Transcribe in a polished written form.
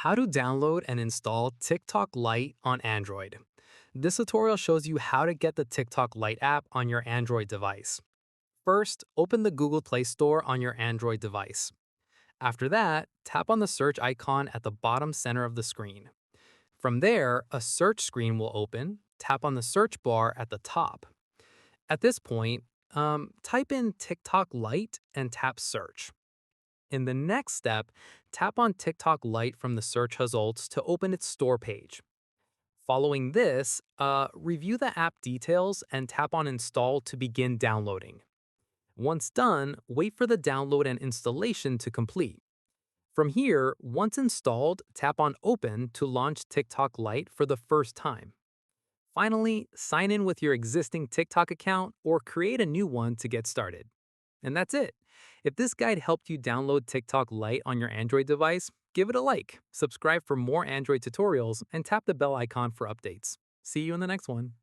How to download and install TikTok Lite on Android. This tutorial shows you how to get the TikTok Lite app on your Android device. First, open the Google Play Store on your Android device. After that, tap on the search icon at the bottom center of the screen. From there, a search screen will open. Tap on the search bar at the top. At this point, type in TikTok Lite and tap search. In the next step, tap on TikTok Lite from the search results to open its store page. Following this, review the app details and tap on Install to begin downloading. Once done, wait for the download and installation to complete. From here, once installed, tap on Open to launch TikTok Lite for the first time. Finally, sign in with your existing TikTok account or create a new one to get started. And that's it. If this guide helped you download TikTok Lite on your Android device, give it a like, subscribe for more Android tutorials, and tap the bell icon for updates. See you in the next one.